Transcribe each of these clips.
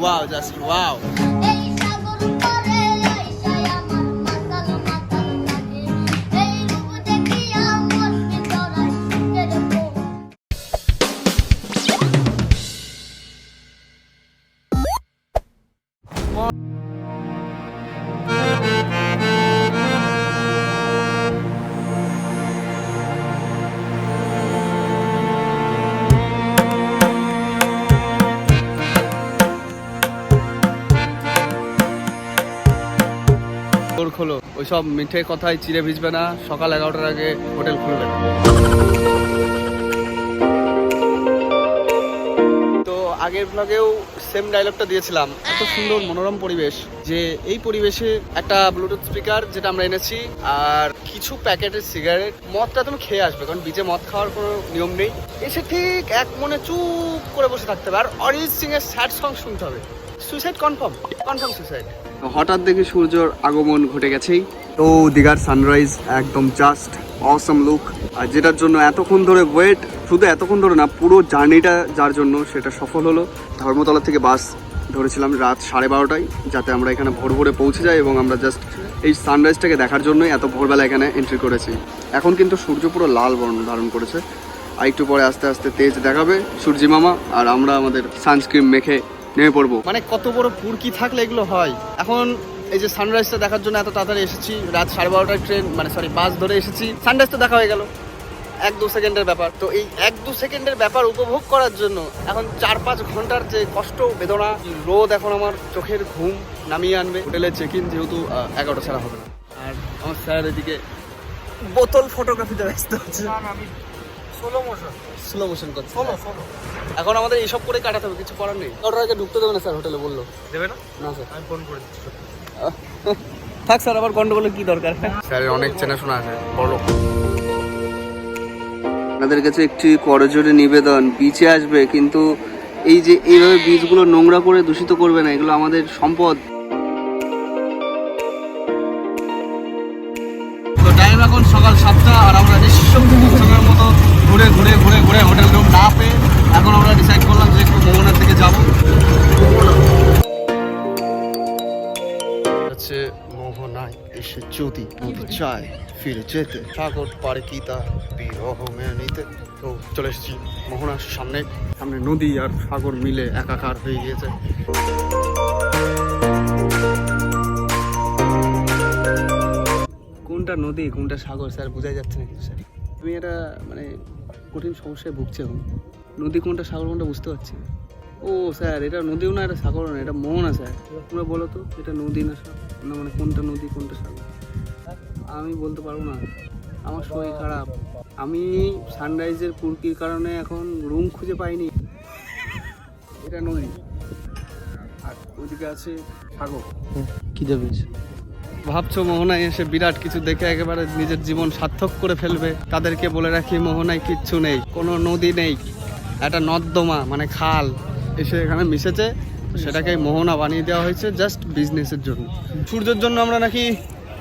Wow, just wow. খোলো, ওইসব মিঠে কথায় চিড়ে ভিজবে না। সকাল 11টার আগে হোটেল খুলবে না। তো আগের ব্লগেও সেম ডায়লগটা দিয়েছিলাম। এত সুন্দর মনোরম পরিবেশ, যে এই পরিবেশে একটা ব্লুটুথ স্পিকার যেটা আমরা এনেছি, আর কিছু প্যাকেটের সিগারেট, মদটা তুমি খেয়ে আসবে, কারণ বিচে মদ খাওয়ার কোনো নিয়ম নেই। এসে ঠিক এক মনে চুপ করে বসে থাকতে হবে, আর অরিজিৎ সিং এর স্যাড সং শুনতে হবে। Suicide confirm suicide. হঠাৎ দেখে সূর্যর আগমন ঘটে গেছেই। তো দীঘার সানরাইজ একদম জাস্ট অসম লুক, আর যেটার জন্য এতক্ষণ ধরে ওয়েট, শুধু এতক্ষণ ধরে না, পুরো জার্নিটা যার জন্য সেটা সফল হলো। ধর্মতলা থেকে বাস ধরেছিলাম রাত 12:30টায়, যাতে আমরা এখানে ভোর ভোরে পৌঁছে যাই, এবং আমরা জাস্ট এই সানরাইজটাকে দেখার জন্যই এত ভোরবেলা এখানে এন্ট্রি করেছি। এখন কিন্তু সূর্য পুরো লাল বর্ণ ধারণ করেছে, আর একটু পরে আস্তে আস্তে তেজ দেখাবে সূর্যি মামা, আর আমরা আমাদের সানস্ক্রিন মেখে নেমে পড়বো। মানে কত বড় পুরকি থাকলে এগুলো হয়। এখন এই যে সানরাইজটা দেখার জন্য এত তাড়াতাড়ি এসেছি, রাত 12:30টায় ট্রেন, মানে সরি বাস ধরে এসেছি, সানরাইজ তো দেখা হয়ে গেল, 1-2 সেকেন্ডের ব্যাপার। তো এই 1-2 সেকেন্ডের ব্যাপার উপভোগ করার জন্য এখন 4-5 ঘন্টার যে কষ্ট, বেদনা, রোদ এখন আমার চোখের ঘুম নামিয়ে আনবে। হোটেলে চেক ইন যেহেতু 11টা ছাড়া হবে না। আর আমার স্যার এদিকে বোতল ফটোগ্রাফিতে ব্যস্ত হচ্ছে। স্লো মোশন করছে। এখন আমাদের এইসব করে কাটাতে হবে, কিছু করার নেই। 11টার আগে ঢুকতে দেবে না স্যার, হোটেলে বললো। দেবে না? না স্যার, আমি ফোন করে দিচ্ছি। থাক স্যার, আবার গন্ডগোলের কি দরকার? স্যারের অনেক চেনাশোনা আছে, বলো। আপনাদের কাছে একটি করজোড়ে নিবেদন, বিচে আসবে কিন্তু এই যে এইভাবে বীজগুলো নোংরা করে দূষিত করবে না, এগুলো আমাদের সম্পদ। তো টাইম এখন সকাল 7টা, আর আমরা নিঃসঙ্গের মতো ঘুরে ঘুরে ঘুরে ঘুরে হোটেল রুম না পেয়ে এখন আমরা ডিসাইড করলাম যে একটু মোহনার দিকে যাবো। মোহনায় এসে যদি নদী চায় ফিরে যেতে, সাগর পারে কি তা বিরহ মেনে নিতে। তো চলে এসেছি মোহনার সামনে। সামনে নদী আর সাগর মিলে একাকার হয়ে গিয়েছে। কোনটা নদী কোনটা সাগর স্যার বোঝাই যাচ্ছে না কিছু স্যার। আমি এটা মানে কঠিন সমস্যায় ভুগছি এখন। নদী কোনটা সাগর কোনটা বুঝতে পারছি না। ও স্যার, এটা নদীও না, এটা সাগরও না, এটা মোহনা স্যার। তোমরা বলো তো এটা নদী না সাগর, না মানে কোনটা নদী কোনটা সাগর আমি বলতে পারবো না। আমার শরীর খারাপ, আমি সানরাইজের পুরকির কারণে এখন রুম খুঁজে পাইনি। এটা নদী, আর ওইদিকে আছে সাগর। কি যাবে ভাবছো মোহনায় এসে বিরাট কিছু দেখে একেবারে নিজের জীবন সার্থক করে ফেলবে? তাদেরকে বলে রাখি, মোহনায় কিচ্ছু নেই, কোনো নদী নেই, একটা নর্দমা মানে খাল এসে এখানে মিশেছে, সেটাকে মোহনা বানিয়ে দেওয়া হয়েছে জাস্ট বিজনেসের জন্য। সূর্যের জন্য আমরা নাকি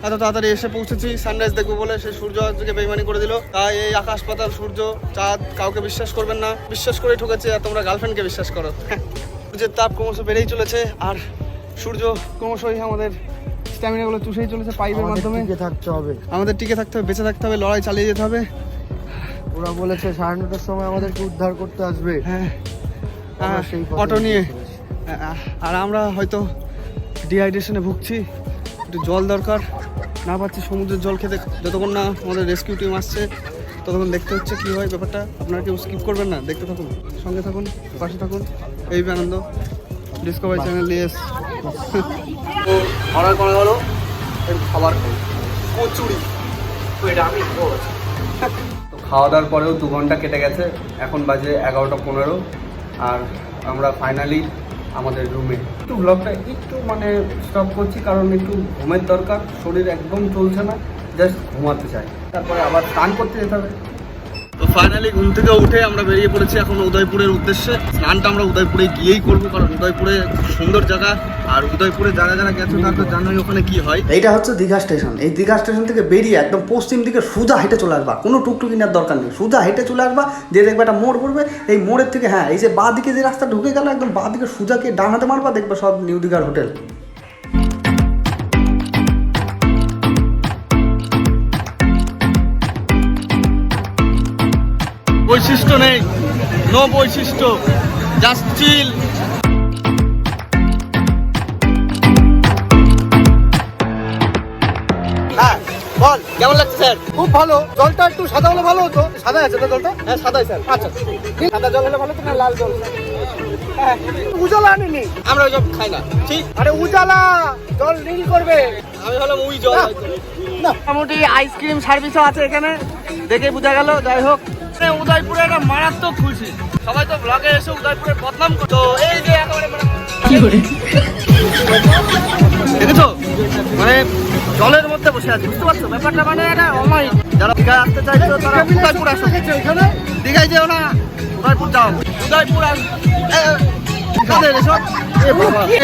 এত তাড়াতাড়ি এসে পৌঁছেছি সানরাইজ দেখবো বলে, সে সূর্য আজকে বেইমানি করে দিল। তাই এই আকাশ পাতাল সূর্য চাঁদ কাউকে বিশ্বাস করবেন না, বিশ্বাস করে ঠকেছে, আর তোমরা গার্লফ্রেন্ডকে বিশ্বাস করো। সূর্যের তাপ ক্রমশ বেড়েই চলেছে, আর সূর্য ক্রমশই আমাদের স্ট্যামিনাগুলো চুষেই চলেছে পাইপের মাধ্যমে। আমাদের টিকে থাকতে হবে, বেঁচে থাকতে হবে, লড়াই চালিয়ে যেতে হবে। ওরা বলেছে 9:30টার সময় আমাদেরকে উদ্ধার করতে আসবে। হ্যাঁ, অটো নিয়ে। আর আমরা হয়তো ডিহাইড্রেশনে ভুগছি, একটু জল দরকার, না পাচ্ছি সমুদ্রের জল খেতে। যতক্ষণ না আমাদের রেস্কিউ টিম আসছে ততক্ষণ দেখতে হচ্ছে কী হয় ব্যাপারটা। আপনারা কেউ স্কিপ করবেন না, দেখতে থাকুন, সঙ্গে থাকুন, পাশে থাকুন। এই আনন্দ ডিসকভারি চ্যানেল নিয়ে তো অর্ডার করা হলো খাবার, কচুরি। তো এটা আমি তো খাওয়া দাওয়ার পরেও 2 ঘন্টা কেটে গেছে, এখন বাজে 11:15, আর আমরা ফাইনালি আমাদের রুমে। একটু ব্লগটা একটু মানে স্টপ করছি, কারণ একটু ঘুমের দরকার, শরীর একদম চলছে না, জাস্ট ঘুমাতে চাই, তারপরে আবার স্নান করতে যেতে হবে। তো ফাইনালি ঘুম থেকে উঠে আমরা বেরিয়ে পড়েছি এখন উদয়পুরের উদ্দেশ্যে। স্নানটা আমরা উদয়পুরে গিয়েই করবো, কারণ উদয়পুরে খুব সুন্দর জায়গা। আর উদয়পুরে যারা যারা গেছে তারা তো জানোই ওখানে কি হয়। এইটা হচ্ছে দীঘা স্টেশন। এই দীঘা স্টেশন থেকে বেরিয়ে একদম পশ্চিম দিকে সোজা হেঁটে চলে আসবা, কোনো টুকটুকি নেওয়ার দরকার নেই, সোজা হেঁটে চলে আসবা। যে দেখবে একটা মোড় পড়বে, এই মোড়ের থেকে হ্যাঁ এই যে বাঁ দিকে যে রাস্তা ঢুকে গেল, একদম বাঁ দিকে সোজা গিয়ে ডান হাতে মারবা, দেখবে সব নিউ দীঘার হোটেল। বৈশিষ্ট্য নেই, নো বৈশিষ্ট্য, জাস্ট চিল। হ্যাঁ বল, কেমন লাগছে স্যার? খুব ভালো। জলটা একটু সাদা হলে ভালো হতো। সাদা আছে না জলটা? হ্যাঁ সাদাই স্যার। আচ্ছা, সাদা জল হলে ভালো তো, না লাল জল? হ্যাঁ, উজালা আনিনি। আমরা ওইসব খাই না, ঠিক? আরে উজালা জল নীল করবে। আমি হলাম ওই জল। না, মোটামুটি আইসক্রিম সার্ভিসও আছে এখানে, দেখে বোঝা গেল। যাই হোক, উদয়পুরে একটা মারাত্মক খুশি। সবাই তো ব্লগে এসে উদয়পুরের বদনাম করতো। এই যে একেবারে দেখেছো, মানে জলের মধ্যে বসে আছে, বুঝতে পারছো ব্যাপারটা? মানে এটা অমায়িক। যারা দীঘায় আসতে চাইছো তারা উদয়পুর আসো। এখানে দীঘায় যেও না, উদয়পুর যাও। উদয়পুর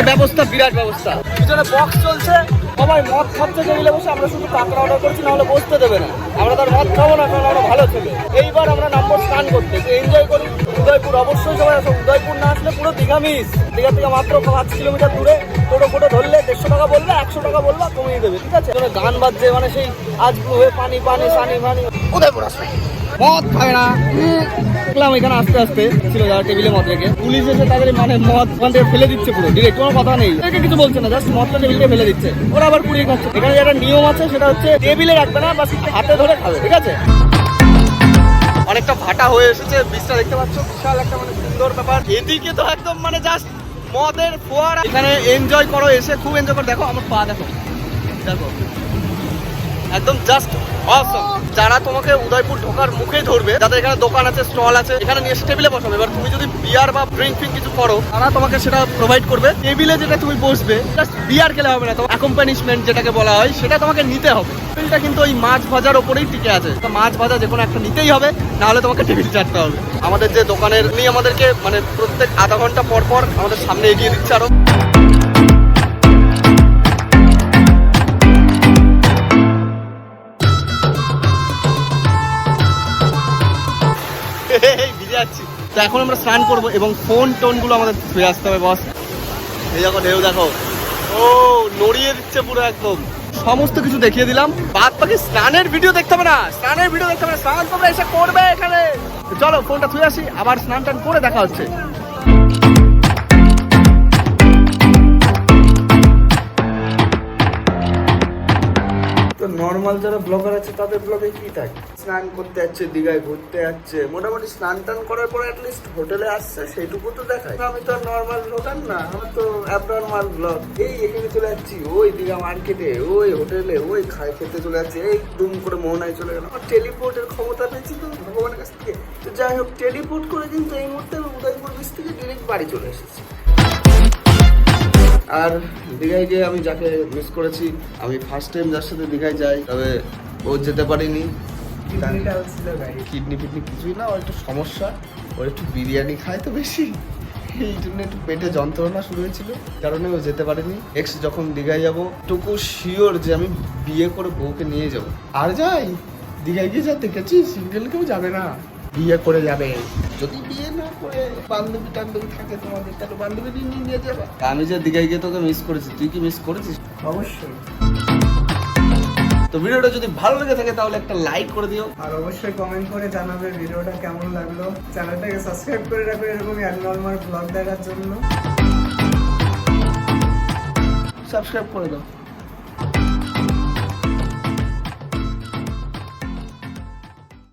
ব্যবস্থা, বিরাট ব্যবস্থা। পিছনে বক্স চলছে, সবাই মদ খাচ্ছে টেবিলে বসে। আমরা শুধু কাঁকড়া অর্ডার করছি, না হলে বসতে দেবে না। আমরা তার মদ খাবো না, কারণ আমরা ভালো ছেলে। এইবার আমরা নামবো স্নান করতে, এনজয় করি। উদয়পুর অবশ্যই সবাই আসো। উদয়পুর না আসলে পুরো দীঘা মিস। দীঘা থেকে মাত্র 5 কিলোমিটার দূরে। টোটো ফোটো ধরলে 150 টাকা বলবে, 100 টাকা বলবা, কমিয়ে দেবে, ঠিক আছে? গান বাজছে, মানে সেই আজ হয়ে পানি পানি সানি পানি। উদয়পুর আসবে, মদ খাবে না। দেখলাম এখানে আস্তে আস্তে ছিল যারা টেবিলে মদ রেখে, পুলিশ এসে তাদের মানে মদ ওখান থেকে ফেলে দিচ্ছে পুরো ডিরেক্ট, কোনো কথা নেই, এটাকে কিছু বলছে না, জাস্ট মদটা টেবিলে ফেলে দিচ্ছে। ওরা আবার পুড়িয়ে খাচ্ছে। এখানে একটা নিয়ম আছে, সেটা হচ্ছে টেবিলে রাখবে না, বাস হাতে ধরে খাবে, ঠিক আছে? অনেকটা ভাটা হয়ে এসেছে, বীজটা দেখতে পাচ্ছ, বিশাল একটা মানে সুন্দর ব্যাপার। এদিকে তো একদম মানে জাস্ট মদের ফোয়ারা। এখানে এনজয় করো, এসে খুব এনজয় করো। দেখো আমার পা, দেখো দেখো, একদম জাস্ট অসম। যারা তোমাকে উদয়পুর ঢোকার মুখে ধরবে, যাদের এখানে দোকান আছে, স্টল আছে, এখানে নিয়ে টেবিলে বসাবে। এবার তুমি যদি বিয়ার বা ড্রিঙ্ক ফিঙ্ক কিছু করো, তারা তোমাকে সেটা প্রোভাইড করবে। টেবিলে যেটা তুমি বসবে, জাস্ট বিয়ার খেলে হবে না, তোমার অ্যাকম্পানিশমেন্ট যেটাকে বলা হয় সেটা তোমাকে নিতে হবে। টেবিলটা কিন্তু ওই মাছ ভাজার ওপরেই টিকে আছে। তো মাছ ভাজা যে কোনো একটা নিতেই হবে, না হলে তোমাকে টেবিল চাটতে হবে। আমাদের যে দোকানের উনি আমাদেরকে মানে প্রত্যেক আধা ঘন্টা পর পর আমাদের সামনে এগিয়ে দিচ্ছে আরো। ভিজে যাচ্ছি। তো এখন আমরা স্নান করবো এবং ফোন টোন গুলো আমাদের ফিরে আসতে হবে বস। এই দেখো ঢেউ, দেখো ও নড়িয়ে দিচ্ছে পুরো একদম। সমস্ত কিছু দেখিয়ে দিলাম, বাদ বাকি স্নানের ভিডিও দেখতে হবে না। স্নানের ভিডিও দেখতে হবে না, স্নান তোমরা এসে করবে এখানে। চলো ফোনটা ছুঁয়ে আসি, আবার স্নান টান করে দেখা হচ্ছে। তো নর্মাল যারা ব্লগার আছে তাদের ব্লগে কি থাকে, স্নান করতে যাচ্ছে, দীঘায় ঘুরতে যাচ্ছে, মোটামুটি স্নান টান করার পরে অ্যাটলিস্ট হোটেলে আসছে, সেইটুকু তো দেখায়। আমি তো নর্মাল ব্লগার না, আমার তো অ্যাবনর্মাল ব্লগ। এই এখানে চলে যাচ্ছি, ওই দীঘা মার্কেটে, ওই হোটেলে, ওই খেতে চলে যাচ্ছে, এই দুম করে মোহনায় চলে গেল। আমার টেলিপোর্টের ক্ষমতা পেয়েছি তো ভগবানের কাছ থেকে। তো যাই হোক, টেলিপোর্ট করে কিন্তু এই মুহূর্তে উদয়পুর বিচ থেকে ডিরেক্ট বাড়ি চলে এসেছি। আর দীঘায় গিয়ে আমি যাকে মিস করেছি, আমি ফার্স্ট টাইম যার সাথে দীঘায় যাই, তবে ও যেতে পারিনি। কিডনি ফিডনি কিছুই না, ওর একটু সমস্যা, ওর একটু বিরিয়ানি খায় তো বেশি, এই জন্য একটু পেটে যন্ত্রণা শুরু হয়েছিল, কারণে ও যেতে পারেনি। নেক্সট যখন দীঘায় যাবো, টুকু শিওর যে আমি বিয়ে করে বউকে নিয়ে যাবো। আর যাই দীঘায় গিয়ে যা দেখেছি, সিঙ্গেল কেউ যাবে না, বিয়ে করে যাবে। যদি বিয়ে না করে বান্ধবী টান্ধবী থাকে তোমাদের, তাহলে বান্ধবী নিয়ে যাবে। আমি যে দীঘায় গিয়ে তোকে মিস করেছি, তুই কি মিস করেছিস? অবশ্যই। তো ভিডিওটা যদি ভালো লেগে থাকে তাহলে একটা লাইক করে দিও, আর অবশ্যই কমেন্ট করে জানাবে ভিডিওটা কেমন লাগলো। চ্যানেলটাকে সাবস্ক্রাইব করে রাখবে এরকমই নর্মাল ব্লগ দেখার জন্য। সাবস্ক্রাইব করে দাও।